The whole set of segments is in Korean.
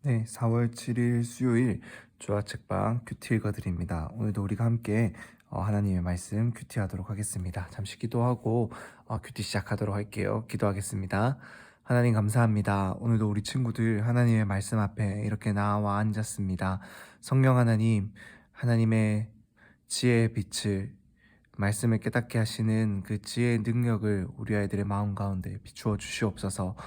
네, 4월 7일 수요일 조화 책방 큐티 읽어드립니다. 오늘도 우리가 함께 하나님의 말씀 큐티하도록 하겠습니다. 잠시 기도하고 큐티 시작하도록 할게요. 기도하겠습니다. 하나님 감사합니다. 오늘도 우리 친구들 하나님의 말씀 앞에 이렇게 나와 앉았습니다. 성령 하나님, 하나님의 지혜의 빛을 말씀을 깨닫게 하시는 그 지혜의 능력을 우리 아이들의 마음 가운데 비추어 주시옵소서.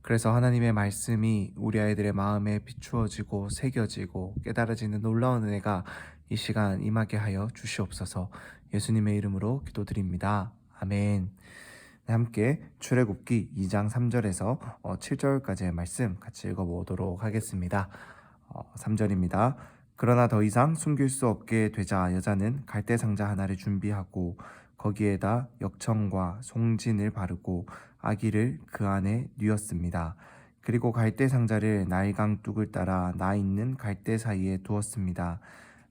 그래서 하나님의 말씀이 우리 아이들의 마음에 비추어지고 새겨지고 깨달아지는 놀라운 은혜가 이 시간 임하게 하여 주시옵소서. 예수님의 이름으로 기도드립니다. 아멘. 네, 함께 출애굽기 2장 3절에서 7절까지의 말씀 같이 읽어보도록 하겠습니다. 3절입니다. 그러나 더 이상 숨길 수 없게 되자 여자는 갈대 상자 하나를 준비하고 거기에다 역청과 송진을 바르고 아기를 그 안에 뉘었습니다. 그리고 갈대 상자를 나일강 뚝을 따라 나 있는 갈대 사이에 두었습니다.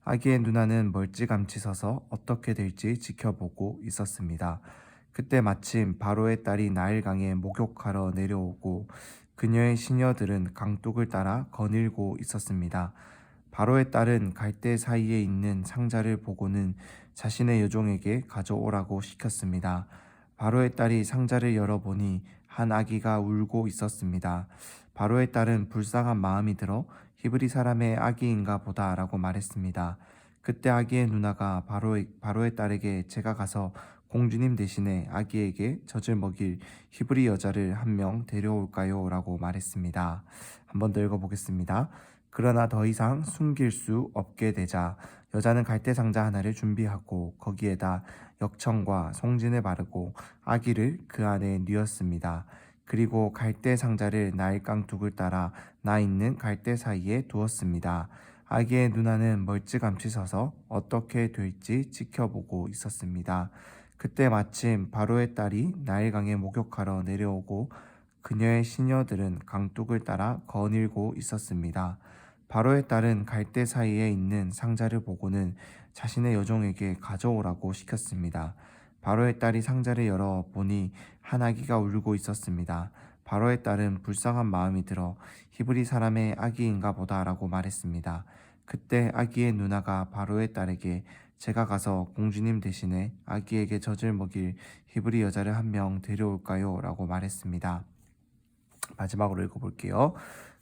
아기의 누나는 멀찌감치 서서 어떻게 될지 지켜보고 있었습니다. 그때 마침 바로의 딸이 나일강에 목욕하러 내려오고 그녀의 시녀들은 강둑을 따라 거닐고 있었습니다. 바로의 딸은 갈대 사이에 있는 상자를 보고는 자신의 여종에게 가져오라고 시켰습니다. 바로의 딸이 상자를 열어보니 한 아기가 울고 있었습니다. 바로의 딸은 불쌍한 마음이 들어 히브리 사람의 아기인가 보다라고 말했습니다. 그때 아기의 누나가 바로의 딸에게 제가 가서 공주님 대신에 아기에게 젖을 먹일 히브리 여자를 한 명 데려올까요? 라고 말했습니다. 한번 더 읽어보겠습니다. 그러나 더 이상 숨길 수 없게 되자 여자는 갈대 상자 하나를 준비하고 거기에다 역청과 송진을 바르고 아기를 그 안에 뉘었습니다. 그리고 갈대 상자를 나일강 둑을 따라 나 있는 갈대 사이에 두었습니다. 아기의 누나는 멀찌감치 서서 어떻게 될지 지켜보고 있었습니다. 그때 마침 바로의 딸이 나일강에 목욕하러 내려오고 그녀의 시녀들은 강둑을 따라 거닐고 있었습니다. 바로의 딸은 갈대 사이에 있는 상자를 보고는 자신의 여종에게 가져오라고 시켰습니다. 바로의 딸이 상자를 열어 보니 한 아기가 울고 있었습니다. 바로의 딸은 불쌍한 마음이 들어 히브리 사람의 아기인가 보다라고 말했습니다. 그때 아기의 누나가 바로의 딸에게 제가 가서 공주님 대신에 아기에게 젖을 먹일 히브리 여자를 한 명 데려올까요? 라고 말했습니다. 마지막으로 읽어볼게요.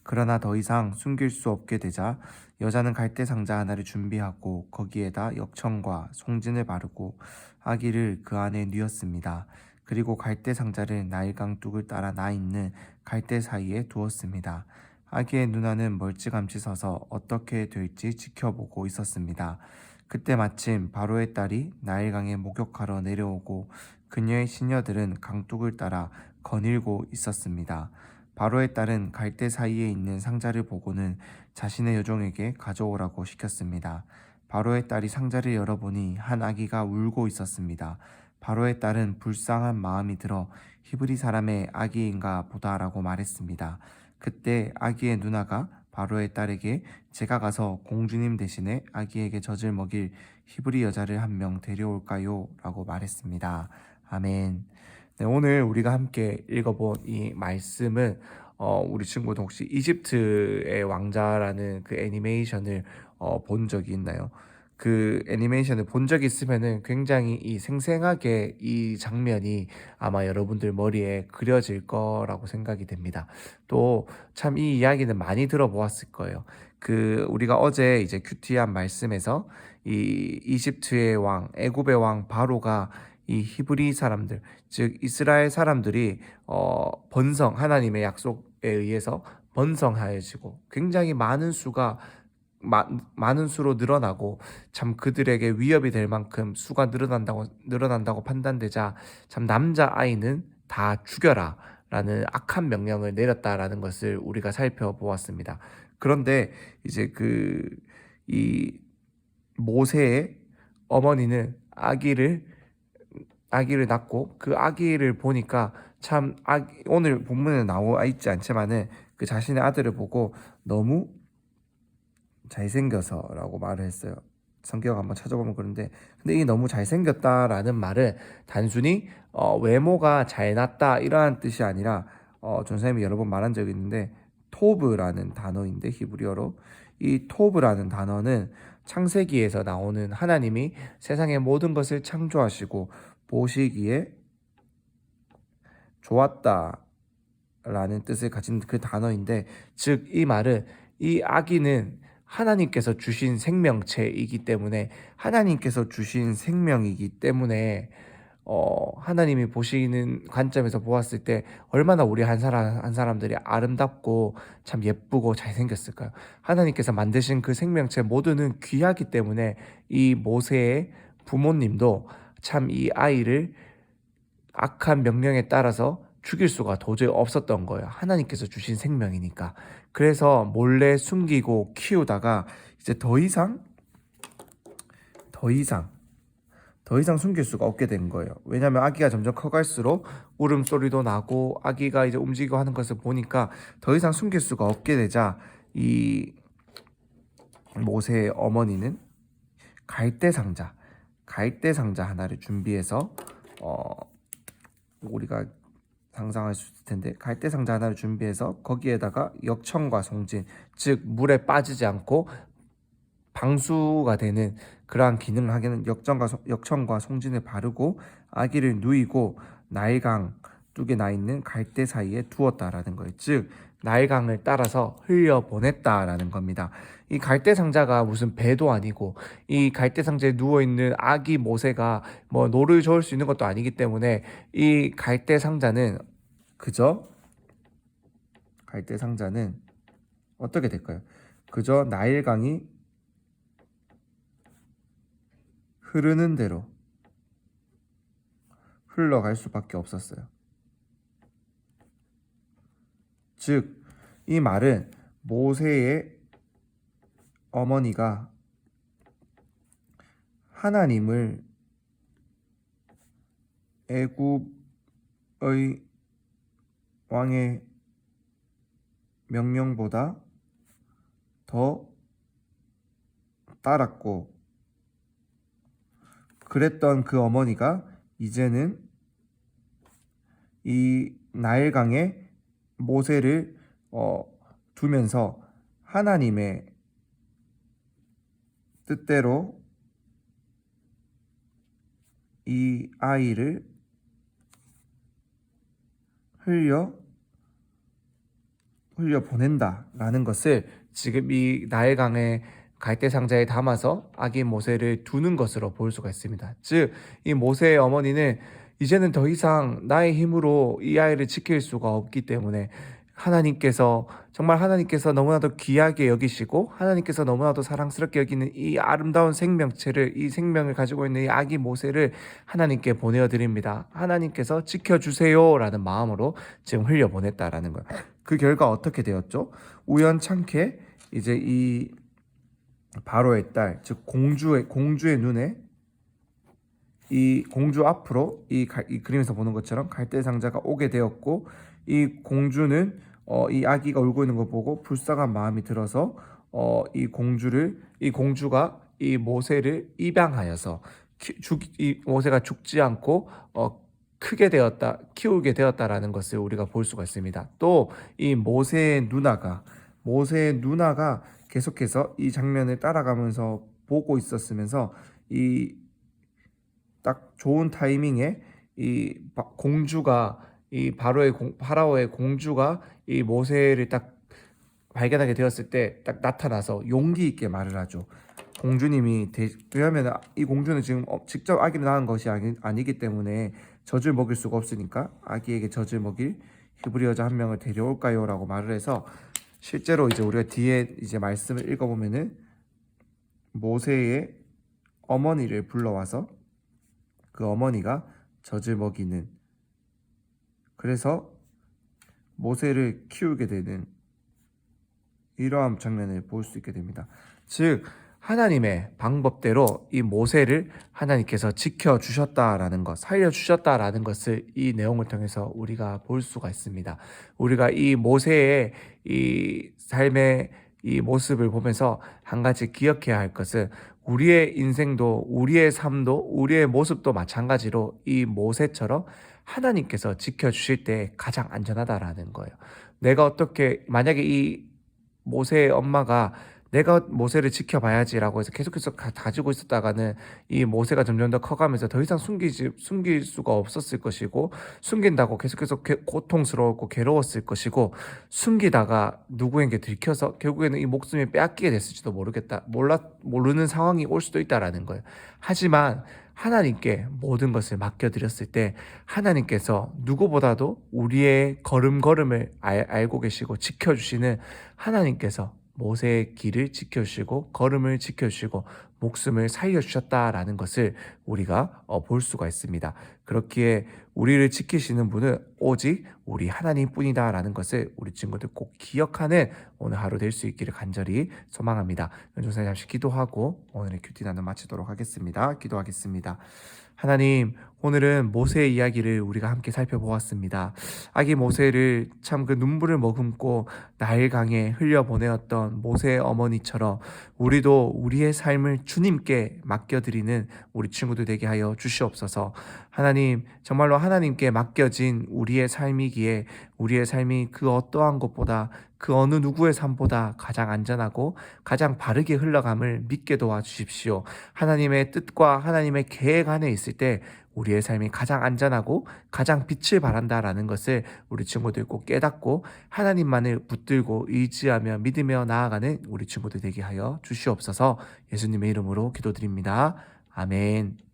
그러나 더 이상 숨길 수 없게 되자 여자는 갈대 상자 하나를 준비하고 거기에다 역청과 송진을 바르고 아기를 그 안에 뉘었습니다. 그리고 갈대 상자를 나일강 뚝을 따라 나 있는 갈대 사이에 두었습니다. 아기의 누나는 멀찌감치 서서 어떻게 될지 지켜보고 있었습니다. 그때 마침 바로의 딸이 나일강에 목욕하러 내려오고 그녀의 시녀들은 강둑을 따라 거닐고 있었습니다. 바로의 딸은 갈대 사이에 있는 상자를 보고는 자신의 여종에게 가져오라고 시켰습니다. 바로의 딸이 상자를 열어보니 한 아기가 울고 있었습니다. 바로의 딸은 불쌍한 마음이 들어 히브리 사람의 아기인가 보다라고 말했습니다. 그때 아기의 누나가 바로의 딸에게 제가 가서 공주님 대신에 아기에게 젖을 먹일 히브리 여자를 한 명 데려올까요? 라고 말했습니다. 아멘. 네, 오늘 우리가 함께 읽어본 이 말씀은 우리 친구도 혹시 이집트의 왕자라는 그 애니메이션을 본 적이 있나요? 그 애니메이션을 본 적이 있으면은 굉장히 이 생생하게 이 장면이 아마 여러분들 머리에 그려질 거라고 생각이 됩니다. 또 참 이 이야기는 많이 들어보았을 거예요. 그 우리가 어제 이제 큐티한 말씀에서 이 이집트의 왕, 애굽의 왕 바로가 이 히브리 사람들, 즉 이스라엘 사람들이 번성 하나님의 약속에 의해서 번성하여지고 굉장히 많은 수가 많은 수로 늘어나고 참 그들에게 위협이 될 만큼 수가 늘어난다고 판단되자 참 남자 아이는 다 죽여라 라는 악한 명령을 내렸다라는 것을 우리가 살펴보았습니다. 그런데 이제 이 모세의 어머니는 아기를 낳고 그 아기를 보니까 참 오늘 본문에 나와 있지 않지만은 그 자신의 아들을 보고 너무 잘생겨서라고 말을 했어요. 성경 한번 찾아보면 그런데 근데 이 너무 잘생겼다라는 말은 단순히 외모가 잘났다 이러한 뜻이 아니라 전 선생님이 여러 번 말한 적이 있는데 토브라는 단어인데, 히브리어로 이 토브라는 단어는 창세기에서 나오는 하나님이 세상의 모든 것을 창조하시고 보시기에 좋았다 라는 뜻을 가진 그 단어인데, 즉 이 말은 이 아기는 하나님께서 주신 생명체이기 때문에, 하나님께서 주신 생명이기 때문에 하나님이 보시는 관점에서 보았을 때 얼마나 우리 한 사람 한 사람들이 아름답고 참 예쁘고 잘생겼을까요? 하나님께서 만드신 그 생명체 모두는 귀하기 때문에 이 모세의 부모님도 참 이 아이를 악한 명령에 따라서 죽일 수가 도저히 없었던 거예요. 하나님께서 주신 생명이니까. 그래서 몰래 숨기고 키우다가 이제 더 이상 숨길 수가 없게 된 거예요. 왜냐하면 아기가 점점 커갈수록 울음소리도 나고 아기가 이제 움직이고 하는 것을 보니까 더 이상 숨길 수가 없게 되자, 이 모세의 어머니는 갈대 상자 하나를 준비해서 우리가 상상할 수 있을 텐데, 갈대 상자 하나를 준비해서 거기에다가 역청과 송진, 즉 물에 빠지지 않고 방수가 되는 그러한 기능을 하기는 역청과 송진을 바르고 아기를 누이고 나일강 뚝에 나 있는 갈대 사이에 두었다라는 거예요. 즉 나일강을 따라서 흘려보냈다라는 겁니다. 이 갈대 상자가 무슨 배도 아니고, 이 갈대 상자에 누워있는 아기 모세가 뭐 노를 저을 수 있는 것도 아니기 때문에, 이 갈대 상자는 어떻게 될까요? 그저 나일강이 흐르는 대로 흘러갈 수밖에 없었어요. 즉 이 말은 모세의 어머니가 하나님을 애굽의 왕의 명령보다 더 따랐고, 그랬던 그 어머니가 이제는 이 나일강에 모세를 두면서 하나님의 뜻대로 이 아이를 흘려 보낸다라는 것을 지금 이 나일강의 갈대 상자에 담아서 아기 모세를 두는 것으로 볼 수가 있습니다. 즉 이 모세의 어머니는 이제는 더 이상 나의 힘으로 이 아이를 지킬 수가 없기 때문에, 하나님께서 너무나도 귀하게 여기시고 하나님께서 너무나도 사랑스럽게 여기는 이 아름다운 생명체를, 이 생명을 가지고 있는 이 아기 모세를 하나님께 보내어 드립니다. 하나님께서 지켜주세요 라는 마음으로 지금 흘려보냈다라는 거예요. 그 결과 어떻게 되었죠? 우연찮게 이제 이 바로의 딸, 즉 공주의 눈에, 이 공주 앞으로 이 그림에서 보는 것처럼 갈대 상자가 오게 되었고, 이 공주는 이 아기가 울고 있는 걸 보고 불쌍한 마음이 들어서 이 공주가 이 모세를 입양하여서 이 모세가 죽지 않고 키우게 되었다라는 것을 우리가 볼 수가 있습니다. 또 이 모세의 누나가 계속해서 이 장면을 따라가면서 보고 있었으면서, 이 딱 좋은 타이밍에 이 공주가, 이 파라오의 공주가 이 모세를 딱 발견하게 되었을 때 딱 나타나서 용기 있게 말을 하죠. 왜냐하면 이 공주는 지금 직접 아기를 낳은 것이 아니기 때문에 젖을 먹일 수가 없으니까 아기에게 젖을 먹일 히브리 여자 한 명을 데려올까요? 라고 말을 해서, 실제로 이제 우리가 뒤에 이제 말씀을 읽어보면은 모세의 어머니를 불러와서 그 어머니가 젖을 먹이는, 그래서 모세를 키우게 되는 이러한 장면을 볼 수 있게 됩니다. 즉 하나님의 방법대로 이 모세를 하나님께서 지켜주셨다라는 것, 살려주셨다라는 것을 이 내용을 통해서 우리가 볼 수가 있습니다. 우리가 이 모세의 이 삶의 이 모습을 보면서 한 가지 기억해야 할 것은, 우리의 인생도, 우리의 삶도, 우리의 모습도 마찬가지로 이 모세처럼 하나님께서 지켜주실 때 가장 안전하다라는 거예요. 내가 어떻게 만약에 이 모세의 엄마가 '내가 모세를 지켜봐야지.'라고 해서 계속해서 가지고 있었다가는 이 모세가 점점 더 커가면서 더 이상 숨길 수가 없었을 것이고, 숨긴다고 계속해서 고통스러웠고 괴로웠을 것이고, 숨기다가 누구에게 들켜서 결국에는 이 목숨이 빼앗기게 됐을지도 모르는 상황이 올 수도 있다라는 거예요. 하지만 하나님께 모든 것을 맡겨드렸을 때 하나님께서 누구보다도 우리의 걸음걸음을 알고 계시고 지켜주시는 하나님께서 모세의 길을 지켜주시고 걸음을 지켜주시고 목숨을 살려주셨다라는 것을 우리가 볼 수가 있습니다. 그렇기에 우리를 지키시는 분은 오직 우리 하나님뿐이다라는 것을 우리 친구들 꼭 기억하는 오늘 하루 될 수 있기를 간절히 소망합니다. 연종사님 잠시 기도하고 오늘의 큐티 나눔 마치도록 하겠습니다. 기도하겠습니다. 하나님, 오늘은 모세의 이야기를 우리가 함께 살펴보았습니다. 아기 모세를 참 그 눈물을 머금고 나일강에 흘려보내었던 모세의 어머니처럼 우리도 우리의 삶을 주님께 맡겨드리는 우리 친구들 되게 하여 주시옵소서. 하나님, 정말로 하나님께 맡겨진 우리의 삶이기에 우리의 삶이 그 어떠한 것보다, 그 어느 누구의 삶보다 가장 안전하고 가장 바르게 흘러감을 믿게 도와주십시오. 하나님의 뜻과 하나님의 계획 안에 있을 때 우리의 삶이 가장 안전하고 가장 빛을 발한다라는 것을 우리 친구들 꼭 깨닫고 하나님만을 붙들고 의지하며 믿으며 나아가는 우리 친구들 되게 하여 주시옵소서. 예수님의 이름으로 기도드립니다. 아멘.